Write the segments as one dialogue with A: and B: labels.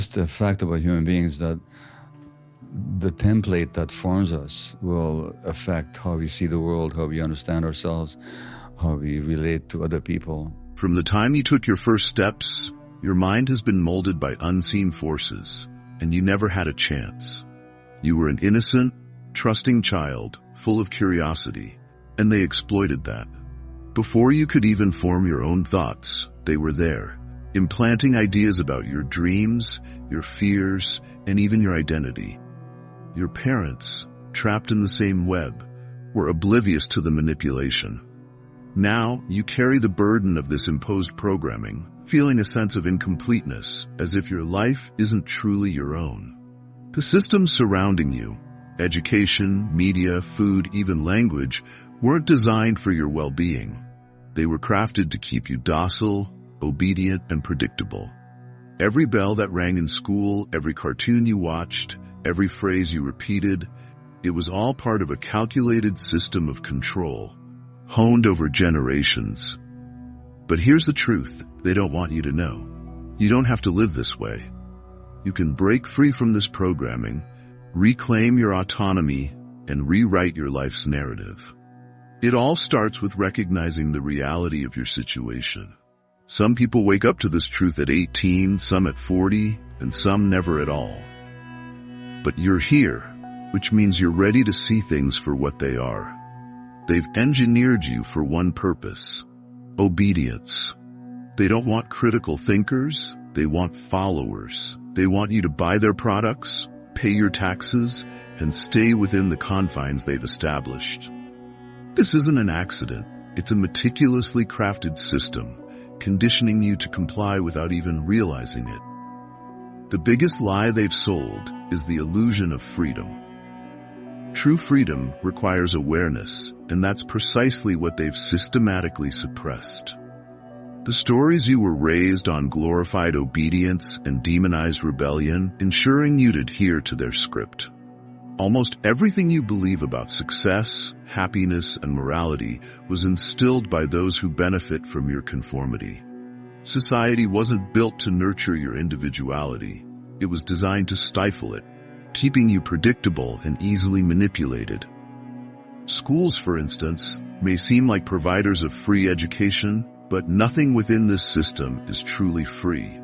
A: It's the fact about human beings that the template that forms us will affect how we see the world, how we understand ourselves, how we relate to other people.
B: From the time you took your first steps, your mind has been molded by unseen forces, and you never had a chance. You were an innocent, trusting child, full of curiosity, and they exploited that. Before you could even form your own thoughts, they were there, implanting ideas about your dreams, your fears, and even your identity. Your parents, trapped in the same web, were oblivious to the manipulation. Now, you carry the burden of this imposed programming, feeling a sense of incompleteness, as if your life isn't truly your own. The systems surrounding you, education, media, food, even language, weren't designed for your well-being. They were crafted to keep you docile, obedient, and predictable. Every bell that rang in school, every cartoon you watched, every phrase you repeated, it was all part of a calculated system of control, honed over generations. But here's the truth they don't want you to know. You don't have to live this way. You can break free from this programming, reclaim your autonomy, and rewrite your life's narrative. It all starts with recognizing the reality of your situation. Some people wake up to this truth at 18, some at 40, and some never at all. But you're here, which means you're ready to see things for what they are. They've engineered you for one purpose: obedience. They don't want critical thinkers, they want followers. They want you to buy their products, pay your taxes, and stay within the confines they've established. This isn't an accident. It's a meticulously crafted system, conditioning you to comply without even realizing it. The biggest lie they've sold is the illusion of freedom. True freedom requires awareness, and that's precisely what they've systematically suppressed. The stories you were raised on glorified obedience and demonized rebellion, ensuring you'd adhere to their script. Almost everything you believe about success, happiness, and morality was instilled by those who benefit from your conformity. Society wasn't built to nurture your individuality. It was designed to stifle it, keeping you predictable and easily manipulated. Schools, for instance, may seem like providers of free education, but nothing within this system is truly free.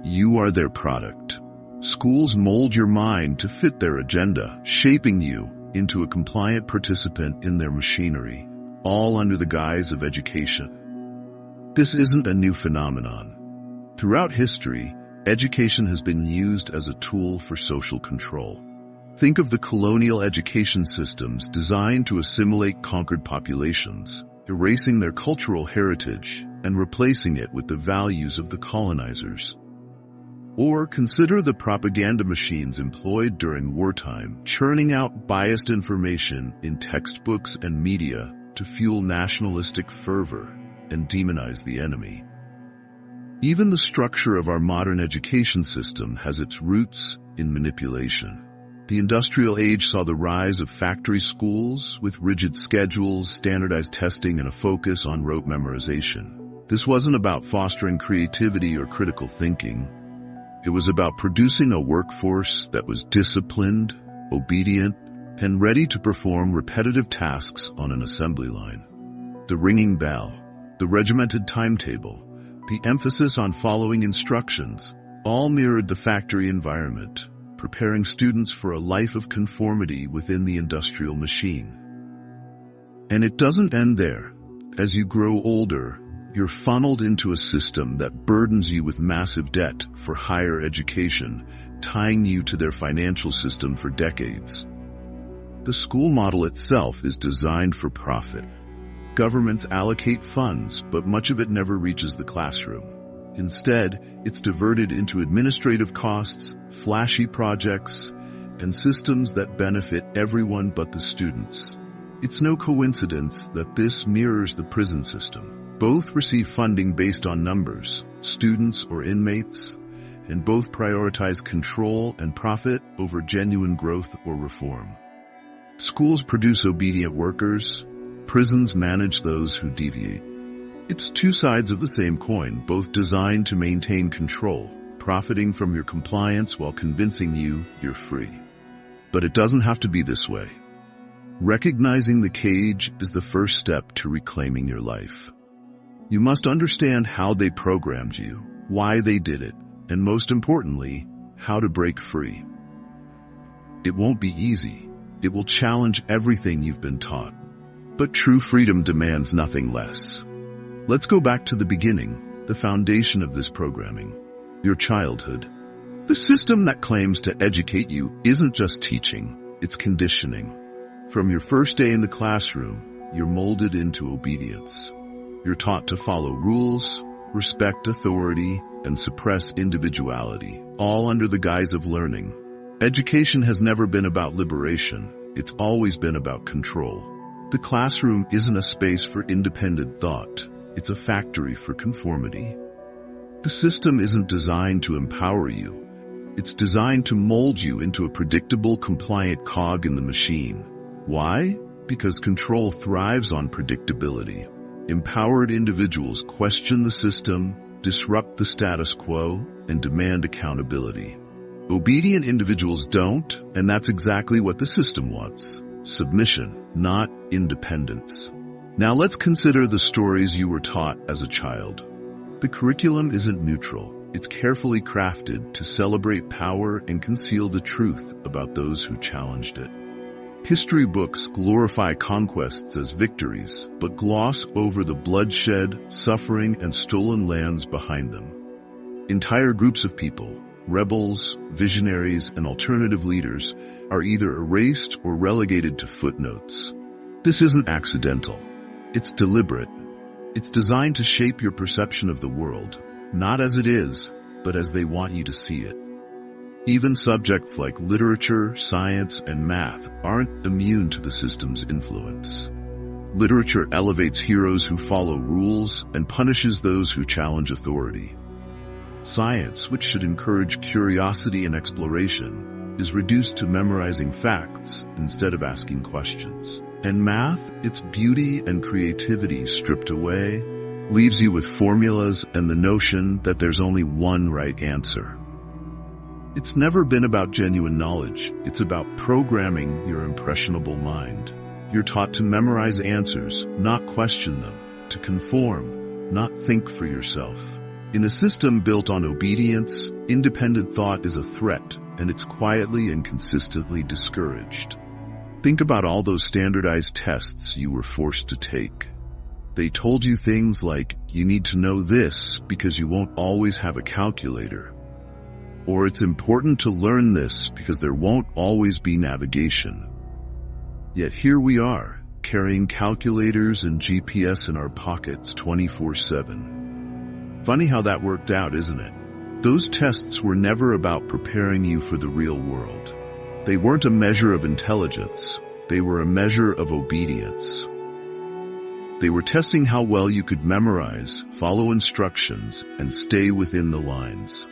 B: You are their product. Schools mold your mind to fit their agenda, shaping you into a compliant participant in their machinery, all under the guise of education. This isn't a new phenomenon. Throughout history, education has been used as a tool for social control. Think of the colonial education systems designed to assimilate conquered populations, erasing their cultural heritage and replacing it with the values of the colonizers. Or consider the propaganda machines employed during wartime, churning out biased information in textbooks and media to fuel nationalistic fervor and demonize the enemy. Even the structure of our modern education system has its roots in manipulation. The industrial age saw the rise of factory schools with rigid schedules, standardized testing, and a focus on rote memorization. This wasn't about fostering creativity or critical thinking. It was about producing a workforce that was disciplined, obedient, and ready to perform repetitive tasks on an assembly line. The ringing bell, the regimented timetable, the emphasis on following instructions, all mirrored the factory environment, preparing students for a life of conformity within the industrial machine. And it doesn't end there. As you grow older, you're funneled into a system that burdens you with massive debt for higher education, tying you to their financial system for decades. The school model itself is designed for profit. Governments allocate funds, but much of it never reaches the classroom. Instead, it's diverted into administrative costs, flashy projects, and systems that benefit everyone but the students. It's no coincidence that this mirrors the prison system. Both receive funding based on numbers, students or inmates, and both prioritize control and profit over genuine growth or reform. Schools produce obedient workers, prisons manage those who deviate. It's two sides of the same coin, both designed to maintain control, profiting from your compliance while convincing you you're free. But it doesn't have to be this way. Recognizing the cage is the first step to reclaiming your life. You must understand how they programmed you, why they did it, and most importantly, how to break free. It won't be easy. It will challenge everything you've been taught. But true freedom demands nothing less. Let's go back to the beginning, the foundation of this programming, your childhood. The system that claims to educate you isn't just teaching, it's conditioning. From your first day in the classroom, you're molded into obedience. You're taught to follow rules, respect authority, and suppress individuality, all under the guise of learning. Education has never been about liberation. It's always been about control. The classroom isn't a space for independent thought. It's a factory for conformity. The system isn't designed to empower you. It's designed to mold you into a predictable, compliant cog in the machine. Why? Because control thrives on predictability. Empowered individuals question the system, disrupt the status quo, and demand accountability. Obedient individuals don't, and that's exactly what the system wants. Submission, not independence. Now let's consider the stories you were taught as a child. The curriculum isn't neutral. It's carefully crafted to celebrate power and conceal the truth about those who challenged it. History books glorify conquests as victories, but gloss over the bloodshed, suffering, and stolen lands behind them. Entire groups of people, rebels, visionaries, and alternative leaders, are either erased or relegated to footnotes. This isn't accidental. It's deliberate. It's designed to shape your perception of the world, not as it is, but as they want you to see it. Even subjects like literature, science, and math aren't immune to the system's influence. Literature elevates heroes who follow rules and punishes those who challenge authority. Science, which should encourage curiosity and exploration, is reduced to memorizing facts instead of asking questions. And math, its beauty and creativity stripped away, leaves you with formulas and the notion that there's only one right answer. It's never been about genuine knowledge. It's about programming your impressionable mind. You're taught to memorize answers, not question them, to conform, not think for yourself. In a system built on obedience, independent thought is a threat, and it's quietly and consistently discouraged. Think about all those standardized tests you were forced to take. They told you things like, you need to know this because you won't always have a calculator. Or it's important to learn this because there won't always be navigation. Yet here we are, carrying calculators and GPS in our pockets 24/7. Funny how that worked out, isn't it? Those tests were never about preparing you for the real world. They weren't a measure of intelligence. They were a measure of obedience. They were testing how well you could memorize, follow instructions, and stay within the lines.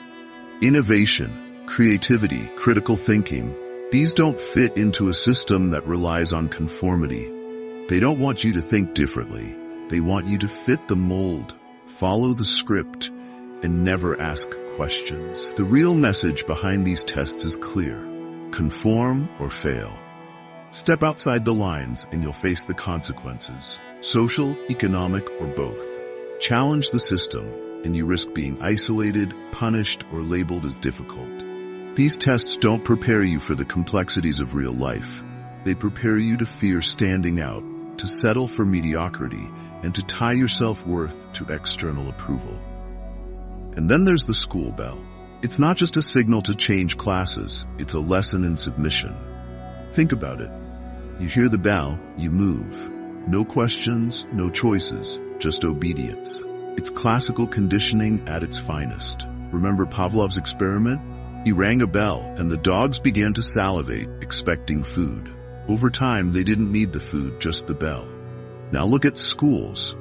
B: Innovation, creativity, critical thinking, these don't fit into a system that relies on conformity. They don't want you to think differently. They want you to fit the mold, follow the script, and never ask questions. The real message behind these tests is clear. Conform or fail. Step outside the lines and you'll face the consequences, social, economic, or both. Challenge the system, and you risk being isolated, punished, or labeled as difficult. These tests don't prepare you for the complexities of real life. They prepare you to fear standing out, to settle for mediocrity, and to tie your self-worth to external approval. And then there's the school bell. It's not just a signal to change classes, it's a lesson in submission. Think about it. You hear the bell, you move. No questions, no choices, just obedience. It's classical conditioning at its finest. Remember Pavlov's experiment? He rang a bell, and the dogs began to salivate, expecting food. Over time, they didn't need the food, just the bell. Now look at schools.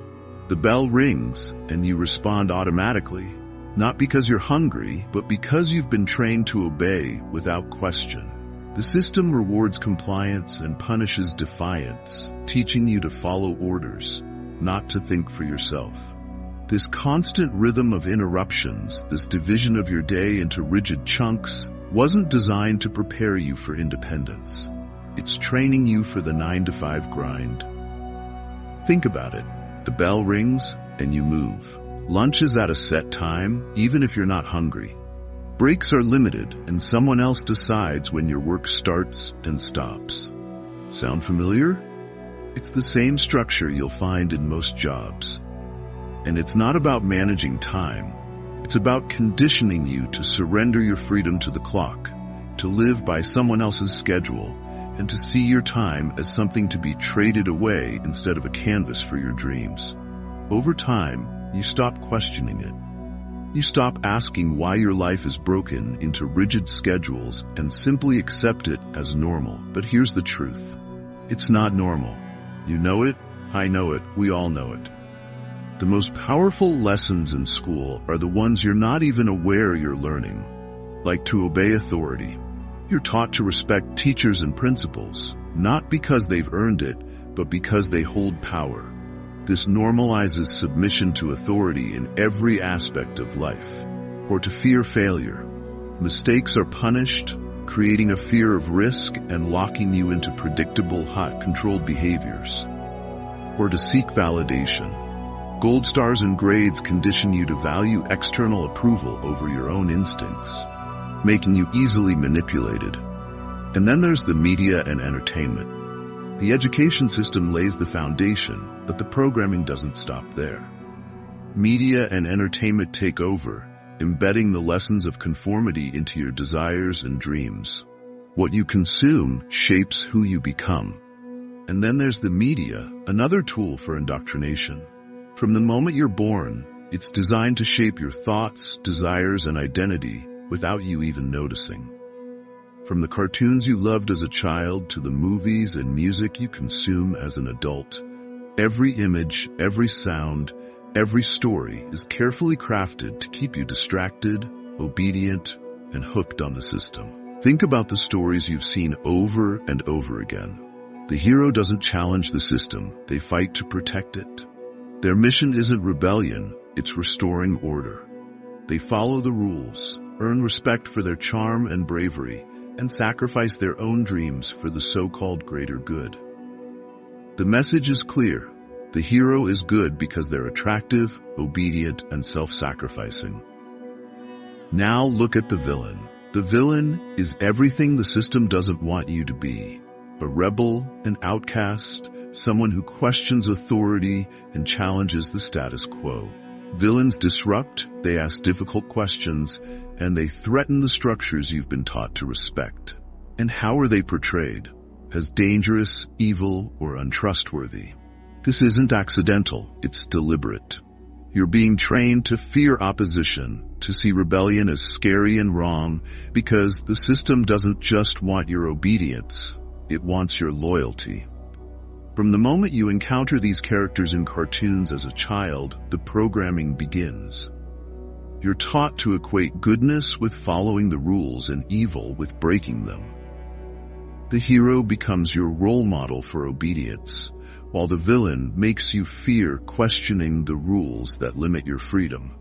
B: The bell rings, and you respond automatically. Not because you're hungry, but because you've been trained to obey without question. The system rewards compliance and punishes defiance, teaching you to follow orders, not to think for yourself. This constant rhythm of interruptions, this division of your day into rigid chunks, wasn't designed to prepare you for independence. It's training you for the 9-to-5 grind. Think about it. The bell rings and you move. Lunch is at a set time, even if you're not hungry. Breaks are limited and someone else decides when your work starts and stops. Sound familiar? It's the same structure you'll find in most jobs. And it's not about managing time. It's about conditioning you to surrender your freedom to the clock, to live by someone else's schedule, and to see your time as something to be traded away instead of a canvas for your dreams. Over time, you stop questioning it. You stop asking why your life is broken into rigid schedules and simply accept it as normal. But here's the truth. It's not normal. You know it, I know it, we all know it. The most powerful lessons in school are the ones you're not even aware you're learning, like to obey authority. You're taught to respect teachers and principals, not because they've earned it, but because they hold power. This normalizes submission to authority in every aspect of life, or to fear failure. Mistakes are punished, creating a fear of risk and locking you into predictable, controlled behaviors. Or to seek validation. Gold stars and grades condition you to value external approval over your own instincts, making you easily manipulated. And then there's the media and entertainment. The education system lays the foundation, but the programming doesn't stop there. Media and entertainment take over, embedding the lessons of conformity into your desires and dreams. What you consume shapes who you become. And then there's the media, another tool for indoctrination. From the moment you're born, it's designed to shape your thoughts, desires, and identity without you even noticing. From the cartoons you loved as a child to the movies and music you consume as an adult, every image, every sound, every story is carefully crafted to keep you distracted, obedient, and hooked on the system. Think about the stories you've seen over and over again. The hero doesn't challenge the system, they fight to protect it. Their mission isn't rebellion, it's restoring order. They follow the rules, earn respect for their charm and bravery, and sacrifice their own dreams for the so-called greater good. The message is clear. The hero is good because they're attractive, obedient, and self-sacrificing. Now look at the villain. The villain is everything the system doesn't want you to be. A rebel, an outcast, someone who questions authority and challenges the status quo. Villains disrupt, they ask difficult questions, and they threaten the structures you've been taught to respect. And how are they portrayed? As dangerous, evil, or untrustworthy? This isn't accidental, it's deliberate. You're being trained to fear opposition, to see rebellion as scary and wrong, because the system doesn't just want your obedience, it wants your loyalty. From the moment you encounter these characters in cartoons as a child, the programming begins. You're taught to equate goodness with following the rules and evil with breaking them. The hero becomes your role model for obedience, while the villain makes you fear questioning the rules that limit your freedom.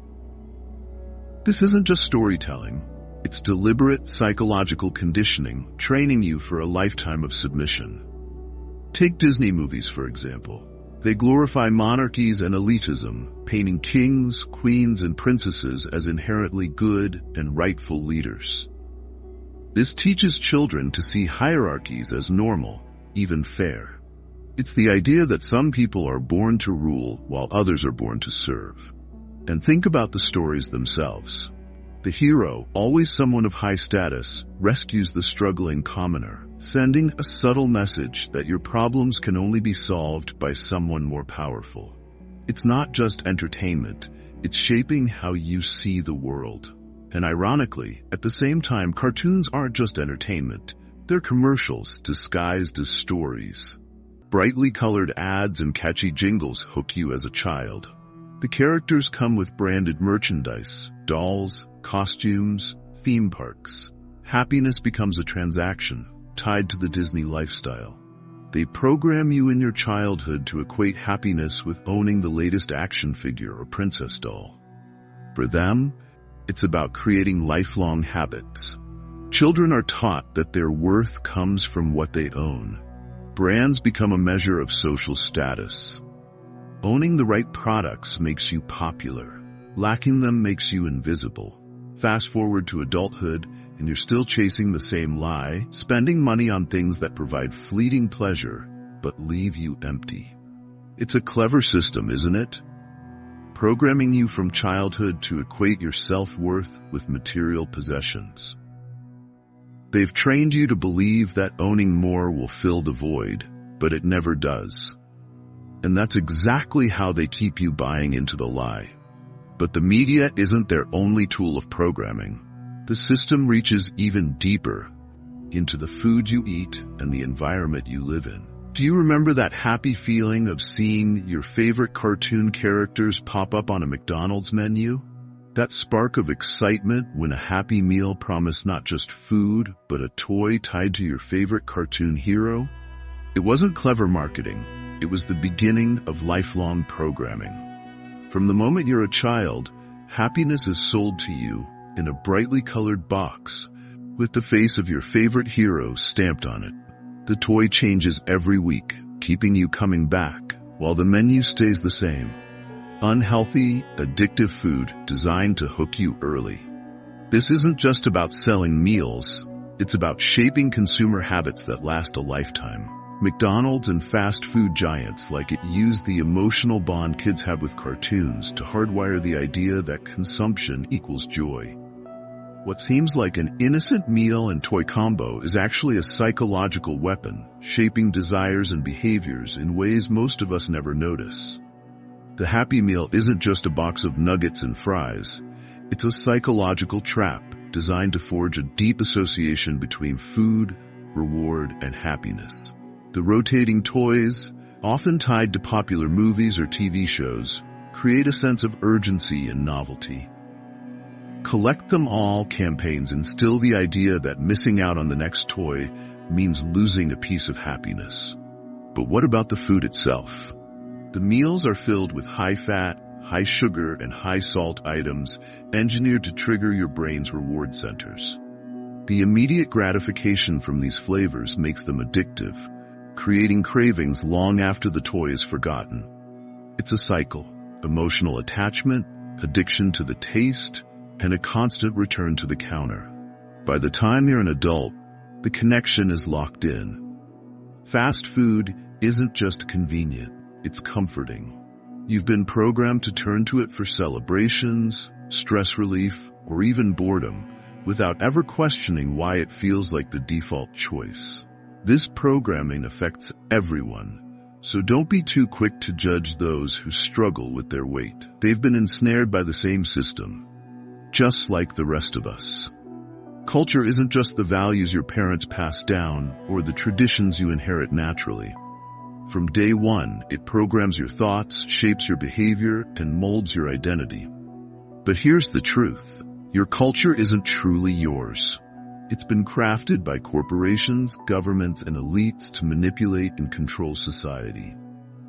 B: This isn't just storytelling. It's deliberate psychological conditioning, training you for a lifetime of submission. Take Disney movies, for example. They glorify monarchies and elitism, painting kings, queens, and princesses as inherently good and rightful leaders. This teaches children to see hierarchies as normal, even fair. It's the idea that some people are born to rule while others are born to serve. And think about the stories themselves. The hero, always someone of high status, rescues the struggling commoner, sending a subtle message that your problems can only be solved by someone more powerful. It's not just entertainment, it's shaping how you see the world. And ironically, at the same time, cartoons aren't just entertainment. They're commercials disguised as stories. Brightly colored ads and catchy jingles hook you as a child. The characters come with branded merchandise, dolls, costumes, theme parks. Happiness becomes a transaction, tied to the Disney lifestyle. They program you in your childhood to equate happiness with owning the latest action figure or princess doll. For them, it's about creating lifelong habits. Children are taught that their worth comes from what they own. Brands become a measure of social status. Owning the right products makes you popular. Lacking them makes you invisible. Fast forward to adulthood, and you're still chasing the same lie, spending money on things that provide fleeting pleasure, but leave you empty. It's a clever system, isn't it? Programming you from childhood to equate your self-worth with material possessions. They've trained you to believe that owning more will fill the void, but it never does. And that's exactly how they keep you buying into the lie. But the media isn't their only tool of programming. The system reaches even deeper into the food you eat and the environment you live in. Do you remember that happy feeling of seeing your favorite cartoon characters pop up on a McDonald's menu? That spark of excitement when a Happy Meal promised not just food, but a toy tied to your favorite cartoon hero? It wasn't clever marketing. It was the beginning of lifelong programming. From the moment you're a child, happiness is sold to you in a brightly colored box with the face of your favorite hero stamped on it. The toy changes every week, keeping you coming back, while the menu stays the same. Unhealthy, addictive food designed to hook you early. This isn't just about selling meals, it's about shaping consumer habits that last a lifetime. McDonald's and fast food giants like it use the emotional bond kids have with cartoons to hardwire the idea that consumption equals joy. What seems like an innocent meal and toy combo is actually a psychological weapon, shaping desires and behaviors in ways most of us never notice. The Happy Meal isn't just a box of nuggets and fries. It's a psychological trap designed to forge a deep association between food, reward, and happiness. The rotating toys, often tied to popular movies or TV shows, create a sense of urgency and novelty. Collect them all campaigns instill the idea that missing out on the next toy means losing a piece of happiness. But what about the food itself? The meals are filled with high-fat, high-sugar, and high-salt items engineered to trigger your brain's reward centers. The immediate gratification from these flavors makes them addictive, creating cravings long after the toy is forgotten. It's a cycle: emotional attachment, addiction to the taste, and a constant return to the counter. By the time you're an adult, the connection is locked in. Fast food isn't just convenient, it's comforting. You've been programmed to turn to it for celebrations, stress relief, or even boredom, without ever questioning why it feels like the default choice. This programming affects everyone, so don't be too quick to judge those who struggle with their weight. They've been ensnared by the same system, just like the rest of us. Culture isn't just the values your parents pass down or the traditions you inherit naturally. From day one, it programs your thoughts, shapes your behavior, and molds your identity. But here's the truth: your culture isn't truly yours. It's been crafted by corporations, governments, and elites to manipulate and control society.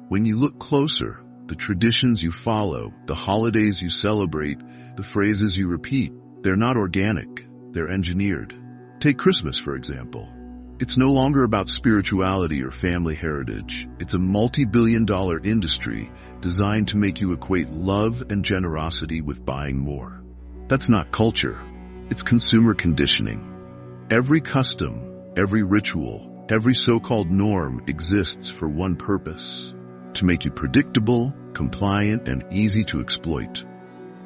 B: When you look closer, the traditions you follow, the holidays you celebrate, the phrases you repeat, they're not organic, they're engineered. Take Christmas, for example. It's no longer about spirituality or family heritage. It's a multi-billion-dollar industry designed to make you equate love and generosity with buying more. That's not culture. It's consumer conditioning. Every custom, every ritual, every so-called norm exists for one purpose: to make you predictable, compliant, and easy to exploit.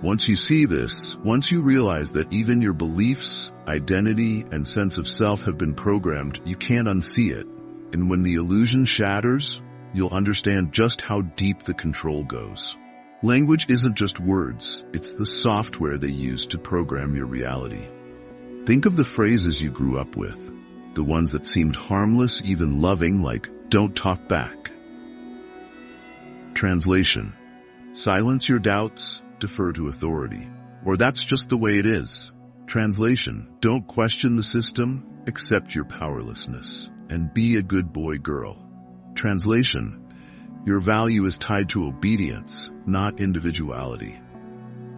B: Once you see this, once you realize that even your beliefs, identity, and sense of self have been programmed, you can't unsee it. And when the illusion shatters, you'll understand just how deep the control goes. Language isn't just words, it's the software they use to program your reality. Think of the phrases you grew up with, the ones that seemed harmless, even loving, like, "Don't talk back." Translation: silence your doubts, defer to authority. Or "that's just the way it is." Translation: don't question the system, accept your powerlessness, and be a good boy, girl. Translation: your value is tied to obedience, not individuality.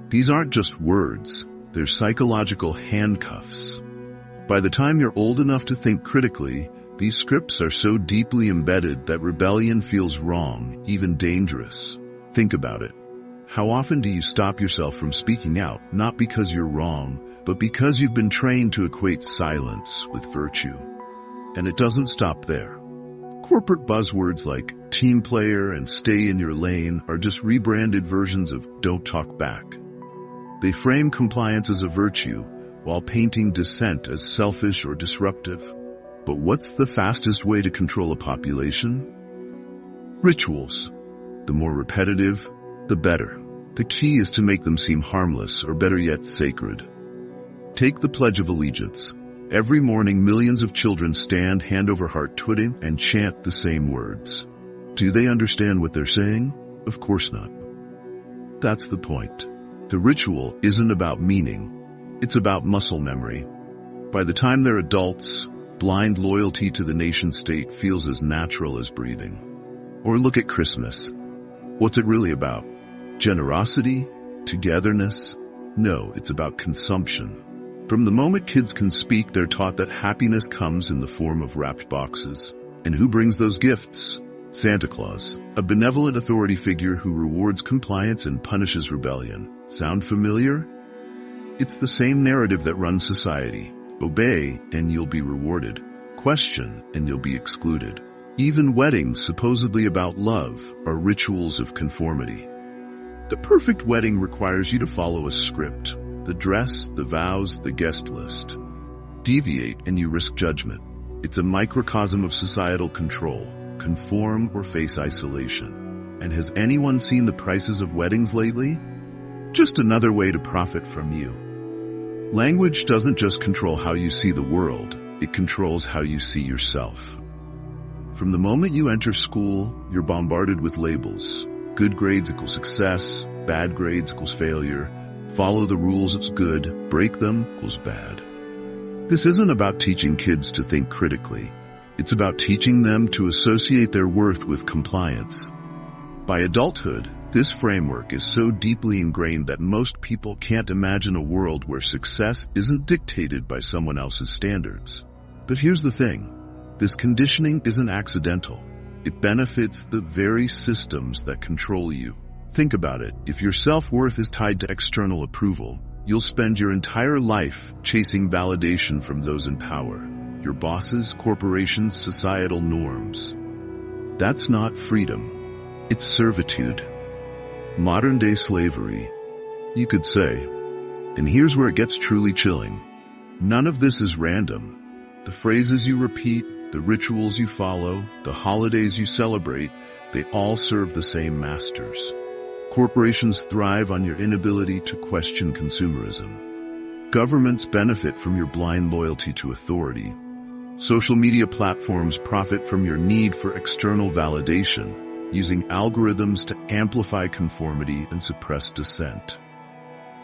B: These aren't just words, they're psychological handcuffs. By the time you're old enough to think critically, these scripts are so deeply embedded that rebellion feels wrong, even dangerous. Think about it. How often do you stop yourself from speaking out, not because you're wrong, but because you've been trained to equate silence with virtue? And it doesn't stop there. Corporate buzzwords like team player and stay in your lane are just rebranded versions of don't talk back. They frame compliance as a virtue, while painting dissent as selfish or disruptive. But what's the fastest way to control a population? Rituals. The more repetitive, the better. The key is to make them seem harmless, or better yet, sacred. Take the Pledge of Allegiance. Every morning, millions of children stand hand over heart twitting and chant the same words. Do they understand what they're saying? Of course not. That's the point. The ritual isn't about meaning. It's about muscle memory. By the time they're adults, blind loyalty to the nation-state feels as natural as breathing. Or look at Christmas. What's it really about? Generosity? Togetherness? No, it's about consumption. From the moment kids can speak, they're taught that happiness comes in the form of wrapped boxes. And who brings those gifts? Santa Claus, a benevolent authority figure who rewards compliance and punishes rebellion. Sound familiar? It's the same narrative that runs society. Obey and you'll be rewarded. Question and you'll be excluded. Even weddings, supposedly about love, are rituals of conformity. The perfect wedding requires you to follow a script. The dress, the vows, the guest list. Deviate and you risk judgment. It's a microcosm of societal control. Conform or face isolation. And has anyone seen the prices of weddings lately? Just another way to profit from you. Language doesn't just control how you see the world, it controls how you see yourself. From the moment you enter school, you're bombarded with labels. Good grades equals success, bad grades equals failure. Follow the rules it's good, break them equals bad. This isn't about teaching kids to think critically. It's about teaching them to associate their worth with compliance. By adulthood, this framework is so deeply ingrained that most people can't imagine a world where success isn't dictated by someone else's standards. But here's the thing. This conditioning isn't accidental. It benefits the very systems that control you. Think about it. If your self-worth is tied to external approval, you'll spend your entire life chasing validation from those in power. Your bosses, corporations, societal norms. That's not freedom. It's servitude. Modern-day slavery, you could say. And here's where it gets truly chilling. None of this is random. The phrases you repeat, the rituals you follow, the holidays you celebrate, they all serve the same masters. Corporations thrive on your inability to question consumerism. Governments benefit from your blind loyalty to authority. Social media platforms profit from your need for external validation, using algorithms to amplify conformity and suppress dissent.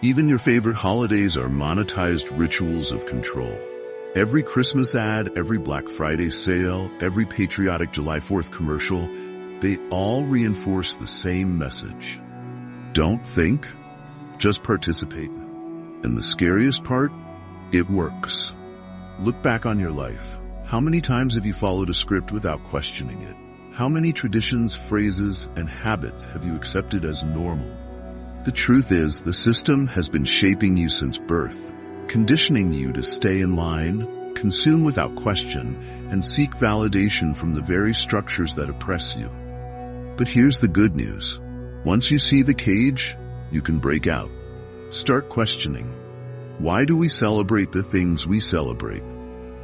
B: Even your favorite holidays are monetized rituals of control. Every Christmas ad, every Black Friday sale, every patriotic July 4th commercial, they all reinforce the same message. Don't think, just participate. And the scariest part, it works. Look back on your life. How many times have you followed a script without questioning it? How many traditions, phrases, and habits have you accepted as normal? The truth is, the system has been shaping you since birth, conditioning you to stay in line, consume without question, and seek validation from the very structures that oppress you. But here's the good news. Once you see the cage, you can break out. Start questioning. Why do we celebrate the things we celebrate?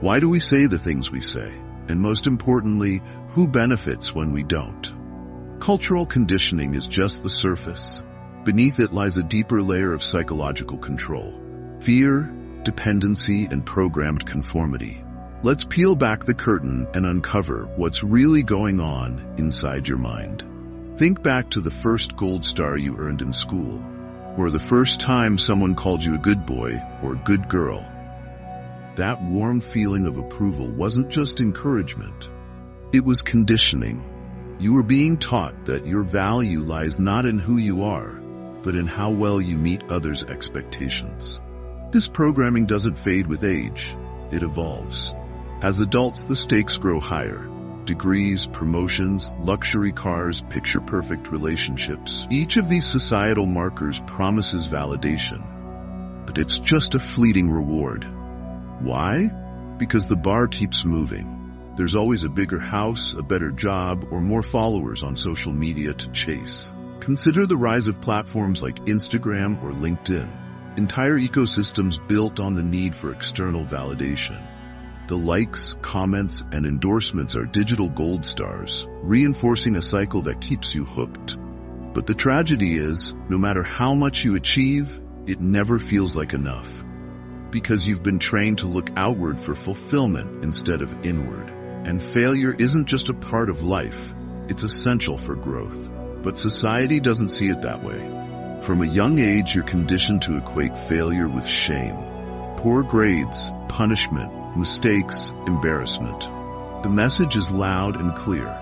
B: Why do we say the things we say? And most importantly, who benefits when we don't? Cultural conditioning is just the surface. Beneath it lies a deeper layer of psychological control. Fear, dependency, and programmed conformity. Let's peel back the curtain and uncover what's really going on inside your mind. Think back to the first gold star you earned in school, or the first time someone called you a good boy or good girl. That warm feeling of approval wasn't just encouragement. It was conditioning. You are being taught that your value lies not in who you are, but in how well you meet others' expectations. This programming doesn't fade with age, it evolves. As adults, the stakes grow higher. Degrees, promotions, luxury cars, picture-perfect relationships. Each of these societal markers promises validation, but it's just a fleeting reward. Why? Because the bar keeps moving. There's always a bigger house, a better job, or more followers on social media to chase. Consider the rise of platforms like Instagram or LinkedIn. Entire ecosystems built on the need for external validation. The likes, comments, and endorsements are digital gold stars, reinforcing a cycle that keeps you hooked. But the tragedy is, no matter how much you achieve, it never feels like enough. Because you've been trained to look outward for fulfillment instead of inward. And failure isn't just a part of life, it's essential for growth. But society doesn't see it that way. From a young age, you're conditioned to equate failure with shame. Poor grades, punishment, mistakes, embarrassment. The message is loud and clear.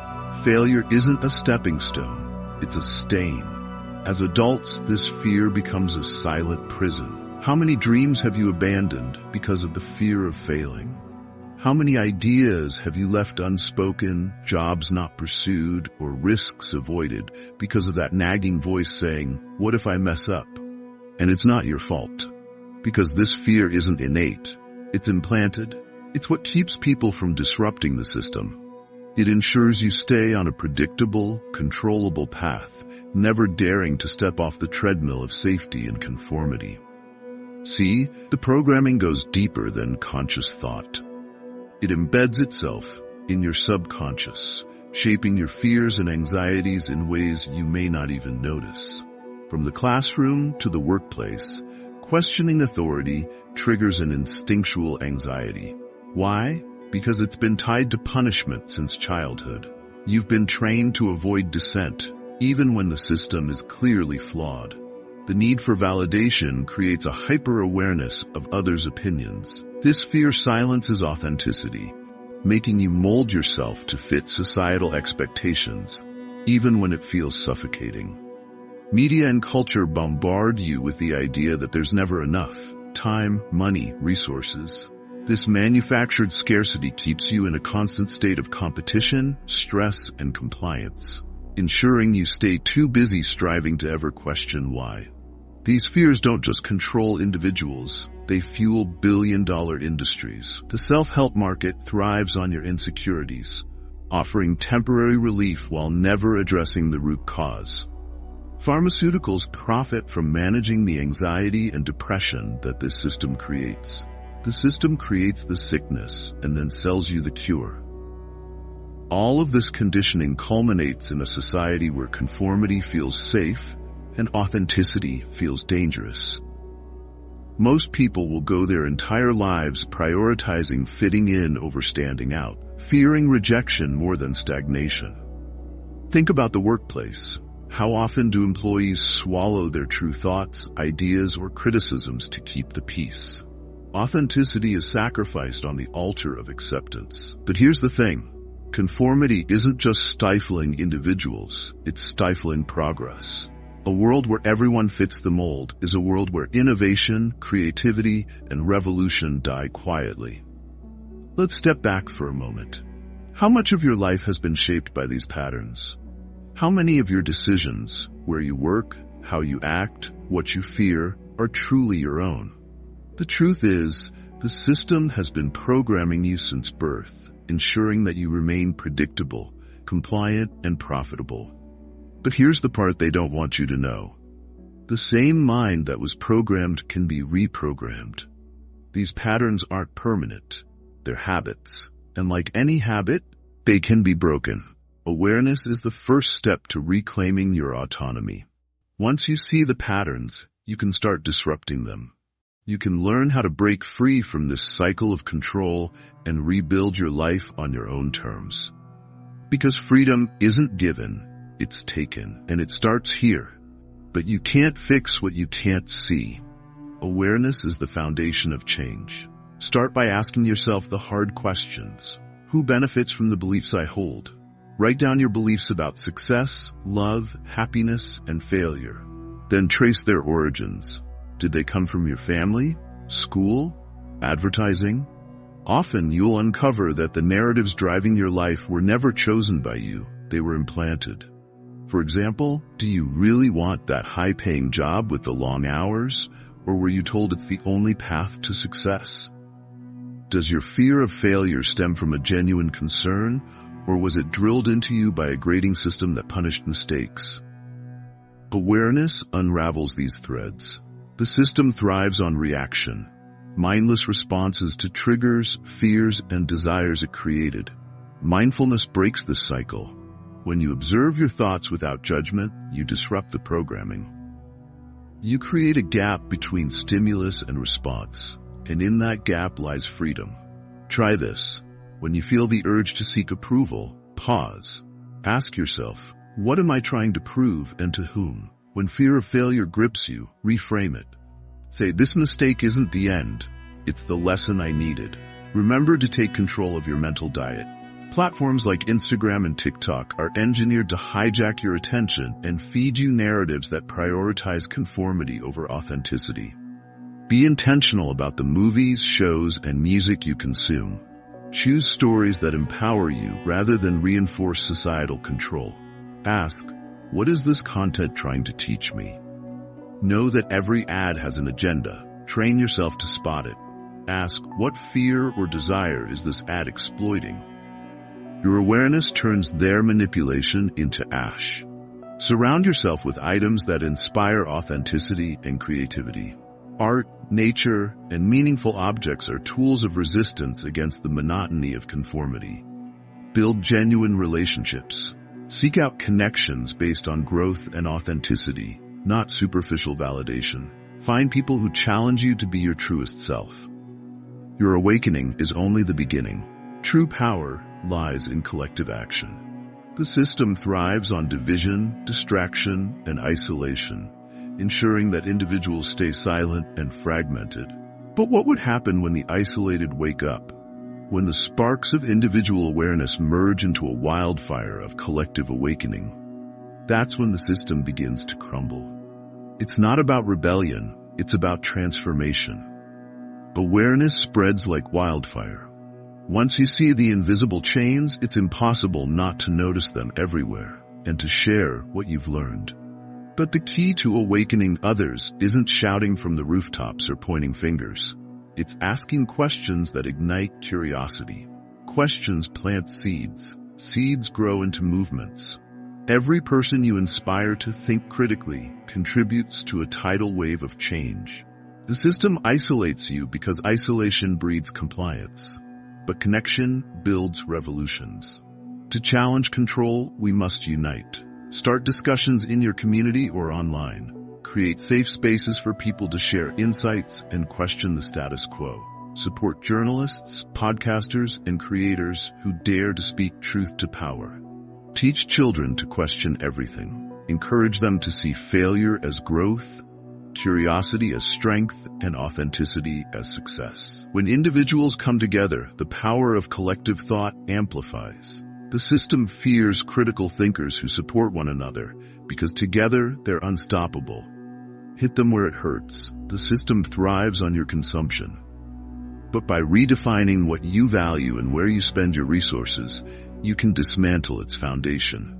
B: Failure isn't a stepping stone, it's a stain. As adults, this fear becomes a silent prison. How many dreams have you abandoned because of the fear of failing? How many ideas have you left unspoken, jobs not pursued, or risks avoided because of that nagging voice saying, "What if I mess up?" And it's not your fault. Because this fear isn't innate. It's implanted. It's what keeps people from disrupting the system. It ensures you stay on a predictable, controllable path, never daring to step off the treadmill of safety and conformity. See, the programming goes deeper than conscious thought. It embeds itself in your subconscious, shaping your fears and anxieties in ways you may not even notice. From the classroom to the workplace, questioning authority triggers an instinctual anxiety. Why? Because it's been tied to punishment since childhood. You've been trained to avoid dissent, even when the system is clearly flawed. The need for validation creates a hyper-awareness of others' opinions. This fear silences authenticity, making you mold yourself to fit societal expectations, even when it feels suffocating. Media and culture bombard you with the idea that there's never enough time, money, resources. This manufactured scarcity keeps you in a constant state of competition, stress, and compliance, ensuring you stay too busy striving to ever question why. These fears don't just control individuals, they fuel billion-dollar industries. The self-help market thrives on your insecurities, offering temporary relief while never addressing the root cause. Pharmaceuticals profit from managing the anxiety and depression that this system creates. The system creates the sickness and then sells you the cure. All of this conditioning culminates in a society where conformity feels safe and authenticity feels dangerous. Most people will go their entire lives prioritizing fitting in over standing out, fearing rejection more than stagnation. Think about the workplace. How often do employees swallow their true thoughts, ideas, or criticisms to keep the peace? Authenticity is sacrificed on the altar of acceptance. But here's the thing. Conformity isn't just stifling individuals, it's stifling progress. A world where everyone fits the mold is a world where innovation, creativity, and revolution die quietly. Let's step back for a moment. How much of your life has been shaped by these patterns? How many of your decisions, where you work, how you act, what you fear, are truly your own? The truth is, the system has been programming you since birth, ensuring that you remain predictable, compliant, and profitable. But here's the part they don't want you to know. The same mind that was programmed can be reprogrammed. These patterns aren't permanent. They're habits. And like any habit, they can be broken. Awareness is the first step to reclaiming your autonomy. Once you see the patterns, you can start disrupting them. You can learn how to break free from this cycle of control and rebuild your life on your own terms. Because freedom isn't given, it's taken, and it starts here. But you can't fix what you can't see. Awareness is the foundation of change. Start by asking yourself the hard questions. Who benefits from the beliefs I hold? Write down your beliefs about success, love, happiness, and failure. Then trace their origins. Did they come from your family, school, advertising? Often you'll uncover that the narratives driving your life were never chosen by you, they were implanted. For example, do you really want that high-paying job with the long hours, or were you told it's the only path to success? Does your fear of failure stem from a genuine concern, or was it drilled into you by a grading system that punished mistakes? Awareness unravels these threads. The system thrives on reaction, mindless responses to triggers, fears, and desires it created. Mindfulness breaks this cycle. When you observe your thoughts without judgment, you disrupt the programming. You create a gap between stimulus and response, and in that gap lies freedom. Try this. When you feel the urge to seek approval, pause. Ask yourself, what am I trying to prove and to whom? When fear of failure grips you, reframe it. Say, this mistake isn't the end, it's the lesson I needed. Remember to take control of your mental diet. Platforms like Instagram and TikTok are engineered to hijack your attention and feed you narratives that prioritize conformity over authenticity. Be intentional about the movies, shows, and music you consume. Choose stories that empower you rather than reinforce societal control. Ask, what is this content trying to teach me? Know that every ad has an agenda. Train yourself to spot it. Ask, what fear or desire is this ad exploiting? Your awareness turns their manipulation into ash. Surround yourself with items that inspire authenticity and creativity. Art, nature, and meaningful objects are tools of resistance against the monotony of conformity. Build genuine relationships. Seek out connections based on growth and authenticity, not superficial validation. Find people who challenge you to be your truest self. Your awakening is only the beginning. True power lies in collective action. The system thrives on division, distraction, and isolation, ensuring that individuals stay silent and fragmented. But what would happen when the isolated wake up? When the sparks of individual awareness merge into a wildfire of collective awakening, that's when the system begins to crumble. It's not about rebellion, it's about transformation. Awareness spreads like wildfire. Once you see the invisible chains, it's impossible not to notice them everywhere and to share what you've learned. But the key to awakening others isn't shouting from the rooftops or pointing fingers. It's asking questions that ignite curiosity. Questions plant seeds. Seeds grow into movements. Every person you inspire to think critically contributes to a tidal wave of change. The system isolates you because isolation breeds compliance. But connection builds revolutions. To challenge control, we must unite. Start discussions in your community or online. Create safe spaces for people to share insights and question the status quo. Support journalists, podcasters, and creators who dare to speak truth to power. Teach children to question everything. Encourage them to see failure as growth, curiosity as strength, and authenticity as success. When individuals come together, the power of collective thought amplifies. The system fears critical thinkers who support one another because together they're unstoppable. Hit them where it hurts. The system thrives on your consumption. But by redefining what you value and where you spend your resources, you can dismantle its foundation.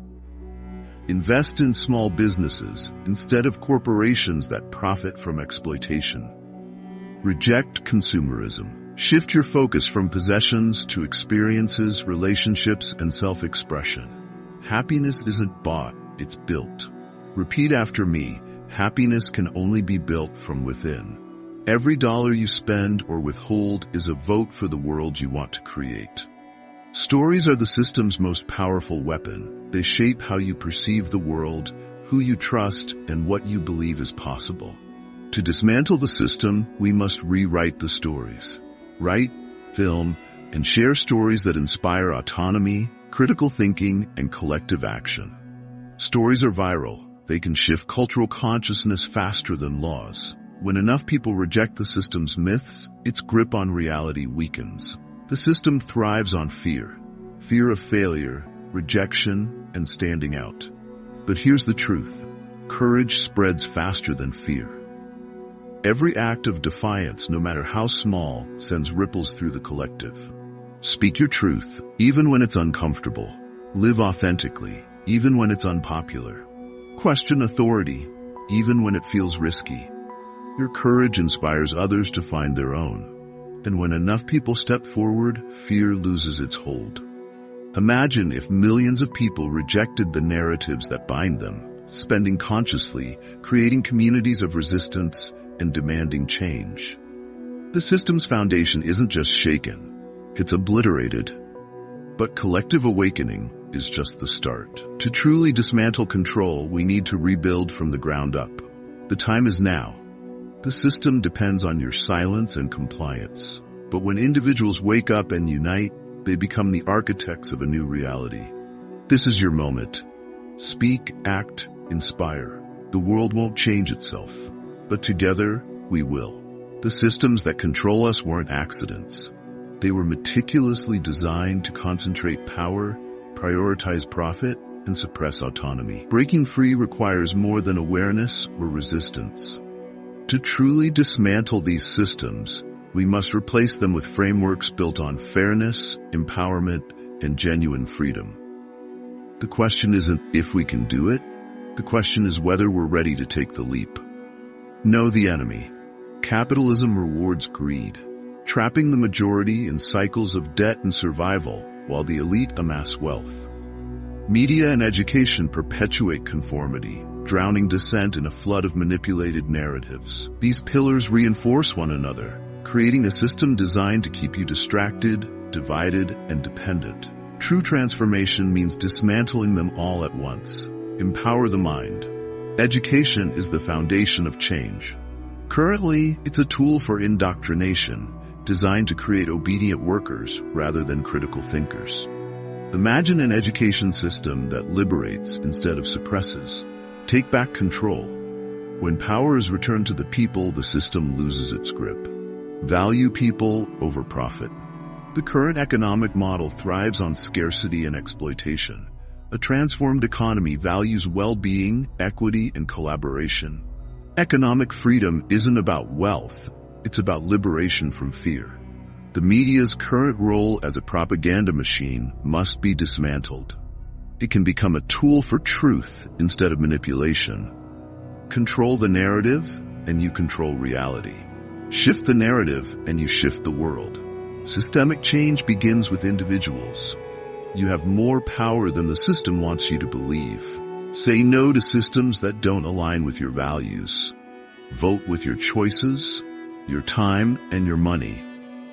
B: Invest in small businesses instead of corporations that profit from exploitation. Reject consumerism. Shift your focus from possessions to experiences, relationships, and self-expression. Happiness isn't bought, it's built. Repeat after me. Happiness can only be built from within. Every dollar you spend or withhold is a vote for the world you want to create. Stories are the system's most powerful weapon. They shape how you perceive the world, who you trust, and what you believe is possible. To dismantle the system, we must rewrite the stories. Write, film, and share stories that inspire autonomy, critical thinking, and collective action. Stories are viral. They can shift cultural consciousness faster than laws. When enough people reject the system's myths, its grip on reality weakens. The system thrives on fear. Fear of failure, rejection, and standing out. But here's the truth. Courage spreads faster than fear. Every act of defiance, no matter how small, sends ripples through the collective. Speak your truth, even when it's uncomfortable. Live authentically, even when it's unpopular. Question authority, even when it feels risky. Your courage inspires others to find their own. And when enough people step forward, fear loses its hold. Imagine if millions of people rejected the narratives that bind them, spending consciously, creating communities of resistance, and demanding change. The system's foundation isn't just shaken, it's obliterated. But collective awakening is just the start. To truly dismantle control, we need to rebuild from the ground up. The time is now. The system depends on your silence and compliance. But when individuals wake up and unite, they become the architects of a new reality. This is your moment. Speak, act, inspire. The world won't change itself, but together we will. The systems that control us weren't accidents. They were meticulously designed to concentrate power, prioritize profit, and suppress autonomy. Breaking free requires more than awareness or resistance. To truly dismantle these systems, we must replace them with frameworks built on fairness, empowerment, and genuine freedom. The question isn't if we can do it. The question is whether we're ready to take the leap. Know the enemy. Capitalism rewards greed, trapping the majority in cycles of debt and survival while the elite amass wealth. Media and education perpetuate conformity, drowning dissent in a flood of manipulated narratives. These pillars reinforce one another, creating a system designed to keep you distracted, divided, and dependent. True transformation means dismantling them all at once. Empower the mind. Education is the foundation of change. Currently, it's a tool for indoctrination, designed to create obedient workers rather than critical thinkers. Imagine an education system that liberates instead of suppresses. Take back control. When power is returned to the people, the system loses its grip. Value people over profit. The current economic model thrives on scarcity and exploitation. A transformed economy values well-being, equity, and collaboration. Economic freedom isn't about wealth, it's about liberation from fear. The media's current role as a propaganda machine must be dismantled. It can become a tool for truth instead of manipulation. Control the narrative, and you control reality. Shift the narrative, and you shift the world. Systemic change begins with individuals. You have more power than the system wants you to believe. Say no to systems that don't align with your values. Vote with your choices, your time, and your money.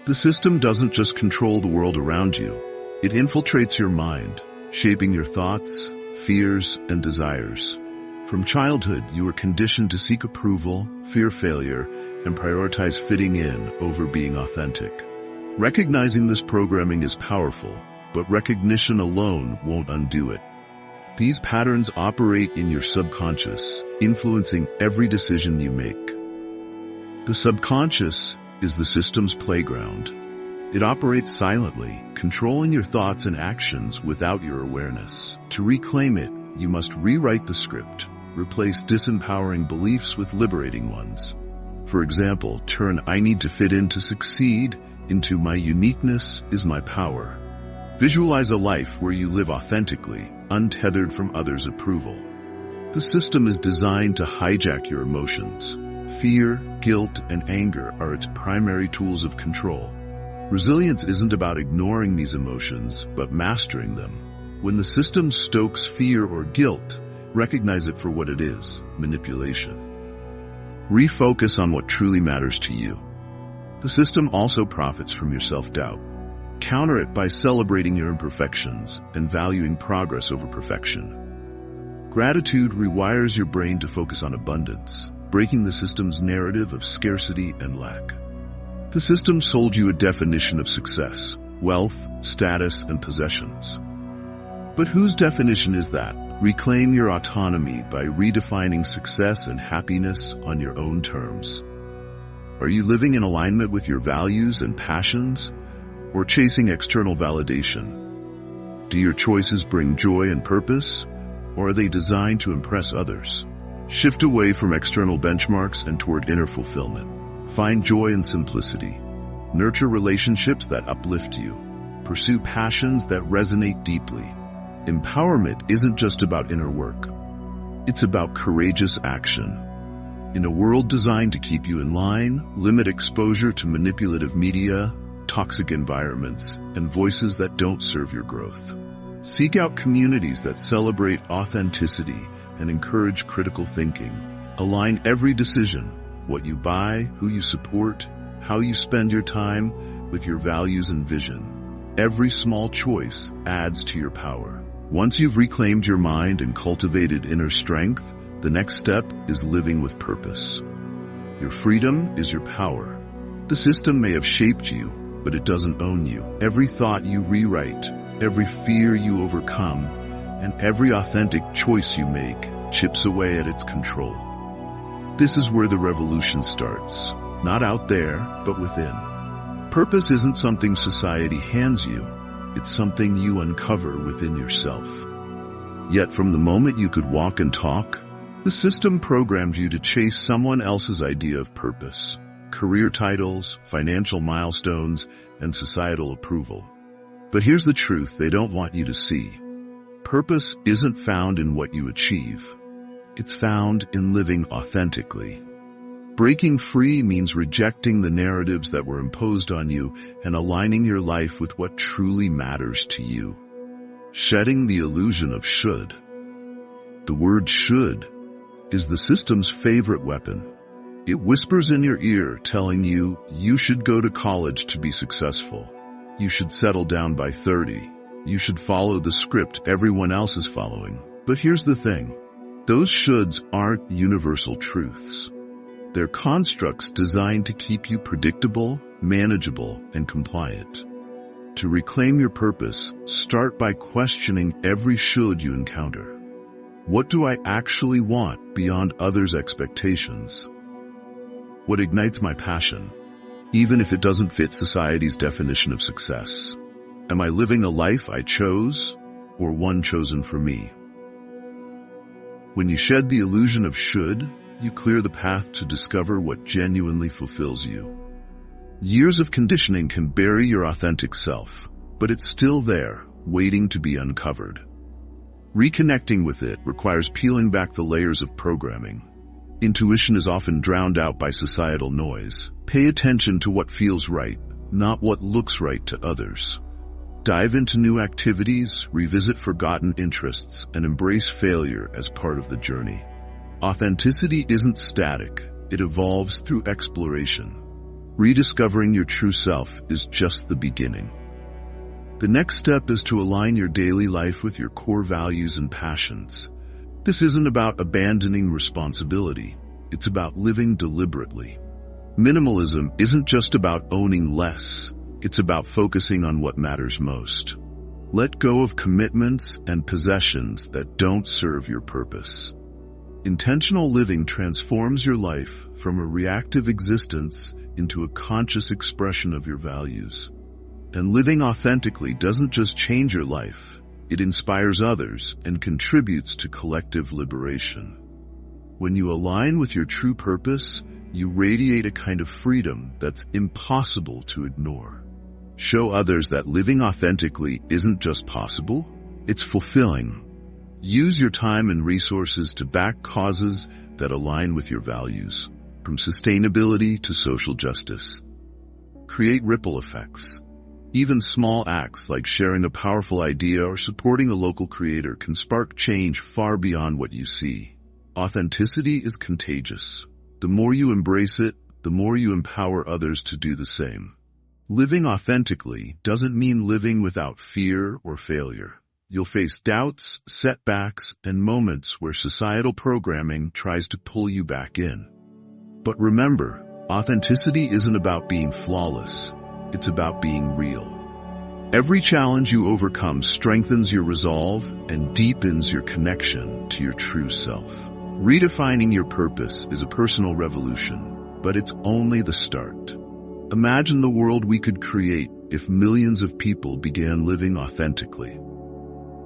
B: The system doesn't just control the world around you. It infiltrates your mind, shaping your thoughts, fears, and desires. From childhood, you were conditioned to seek approval, fear failure, and prioritize fitting in over being authentic. Recognizing this programming is powerful, but recognition alone won't undo it. These patterns operate in your subconscious, influencing every decision you make. The subconscious is the system's playground. It operates silently, controlling your thoughts and actions without your awareness. To reclaim it, you must rewrite the script, replace disempowering beliefs with liberating ones. For example, turn "I need to fit in to succeed" into "my uniqueness is my power." Visualize a life where you live authentically, untethered from others' approval. The system is designed to hijack your emotions. Fear, guilt, and anger are its primary tools of control. Resilience isn't about ignoring these emotions, but mastering them. When the system stokes fear or guilt, recognize it for what it is: manipulation. Refocus on what truly matters to you. The system also profits from your self-doubt. Counter it by celebrating your imperfections and valuing progress over perfection. Gratitude rewires your brain to focus on abundance, breaking the system's narrative of scarcity and lack. The system sold you a definition of success: wealth, status, and possessions. But whose definition is that? Reclaim your autonomy by redefining success and happiness on your own terms. Are you living in alignment with your values and passions, or chasing external validation? Do your choices bring joy and purpose, or are they designed to impress others? Shift away from external benchmarks and toward inner fulfillment. Find joy in simplicity. Nurture relationships that uplift you. Pursue passions that resonate deeply. Empowerment isn't just about inner work. It's about courageous action. In a world designed to keep you in line, limit exposure to manipulative media, toxic environments, and voices that don't serve your growth. Seek out communities that celebrate authenticity and encourage critical thinking. Align every decision, what you buy, who you support, how you spend your time, with your values and vision. Every small choice adds to your power. Once you've reclaimed your mind and cultivated inner strength, the next step is living with purpose. Your freedom is your power. The system may have shaped you, but it doesn't own you. Every thought you rewrite, every fear you overcome, and every authentic choice you make chips away at its control. This is where the revolution starts. Not out there, but within. Purpose isn't something society hands you. It's something you uncover within yourself. Yet from the moment you could walk and talk, the system programmed you to chase someone else's idea of purpose. Career titles, financial milestones, and societal approval. But here's the truth they don't want you to see. Purpose isn't found in what you achieve. It's found in living authentically. Breaking free means rejecting the narratives that were imposed on you and aligning your life with what truly matters to you. Shedding the illusion of should. The word should is the system's favorite weapon. It whispers in your ear telling you, you should go to college to be successful. You should settle down by 30. You should follow the script everyone else is following. But here's the thing. Those shoulds aren't universal truths. They're constructs designed to keep you predictable, manageable, and compliant. To reclaim your purpose, start by questioning every should you encounter. What do I actually want beyond others' expectations? What ignites my passion, even if it doesn't fit society's definition of success? Am I living a life I chose, or one chosen for me? When you shed the illusion of should, you clear the path to discover what genuinely fulfills you. Years of conditioning can bury your authentic self, but it's still there, waiting to be uncovered. Reconnecting with it requires peeling back the layers of programming. Intuition is often drowned out by societal noise. Pay attention to what feels right, not what looks right to others. Dive into new activities, revisit forgotten interests, and embrace failure as part of the journey. Authenticity isn't static. It evolves through exploration. Rediscovering your true self is just the beginning. The next step is to align your daily life with your core values and passions. This isn't about abandoning responsibility. It's about living deliberately. Minimalism isn't just about owning less. It's about focusing on what matters most. Let go of commitments and possessions that don't serve your purpose. Intentional living transforms your life from a reactive existence into a conscious expression of your values. And living authentically doesn't just change your life. It inspires others and contributes to collective liberation. When you align with your true purpose, you radiate a kind of freedom that's impossible to ignore. Show others that living authentically isn't just possible, it's fulfilling. Use your time and resources to back causes that align with your values, from sustainability to social justice. Create ripple effects. Even small acts like sharing a powerful idea or supporting a local creator can spark change far beyond what you see. Authenticity is contagious. The more you embrace it, the more you empower others to do the same. Living authentically doesn't mean living without fear or failure. You'll face doubts, setbacks, and moments where societal programming tries to pull you back in. But remember, authenticity isn't about being flawless. It's about being real. Every challenge you overcome strengthens your resolve and deepens your connection to your true self. Redefining your purpose is a personal revolution, but it's only the start. Imagine the world we could create if millions of people began living authentically.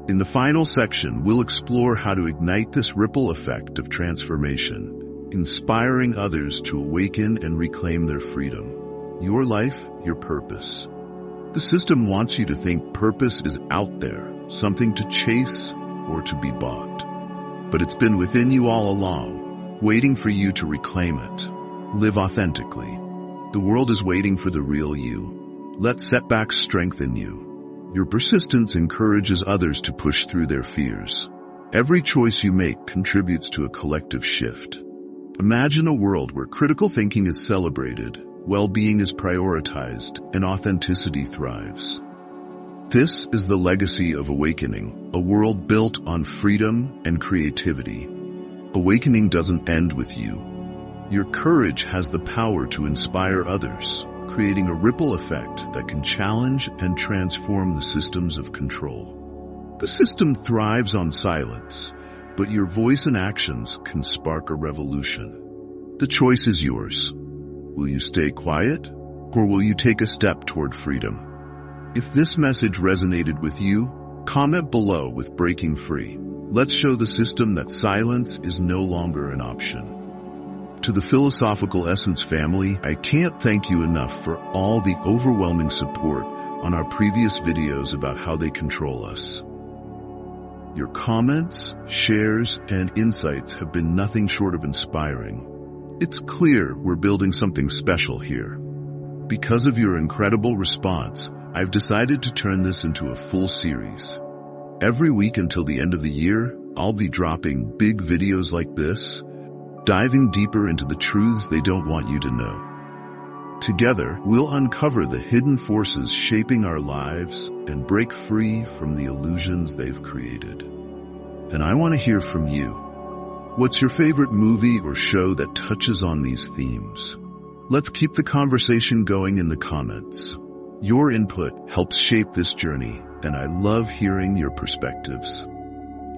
B: In the final section, we'll explore how to ignite this ripple effect of transformation, inspiring others to awaken and reclaim their freedom. Your life, your purpose. The system wants you to think purpose is out there, something to chase or to be bought. But it's been within you all along, waiting for you to reclaim it. Live authentically. The world is waiting for the real you. Let setbacks strengthen you. Your persistence encourages others to push through their fears. Every choice you make contributes to a collective shift. Imagine a world where critical thinking is celebrated, well-being is prioritized, and authenticity thrives. This is the legacy of awakening, a world built on freedom and creativity. Awakening doesn't end with you. Your courage has the power to inspire others, creating a ripple effect that can challenge and transform the systems of control. The system thrives on silence, but your voice and actions can spark a revolution. The choice is yours. Will you stay quiet, or will you take a step toward freedom? If this message resonated with you, comment below with Breaking Free. Let's show the system that silence is no longer an option. To the Philosophical Essence family, I can't thank you enough for all the overwhelming support on our previous videos about how they control us. Your comments, shares, and insights have been nothing short of inspiring. It's clear we're building something special here. Because of your incredible response, I've decided to turn this into a full series. Every week until the end of the year, I'll be dropping big videos like this, diving deeper into the truths they don't want you to know. Together, we'll uncover the hidden forces shaping our lives and break free from the illusions they've created. And I want to hear from you. What's your favorite movie or show that touches on these themes? Let's keep the conversation going in the comments. Your input helps shape this journey, and I love hearing your perspectives.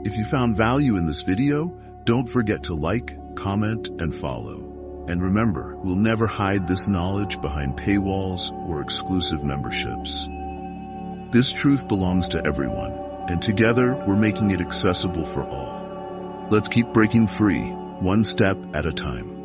B: If you found value in this video, don't forget to like, comment, and follow. And remember, we'll never hide this knowledge behind paywalls or exclusive memberships. This truth belongs to everyone, and together we're making it accessible for all. Let's keep breaking free, one step at a time.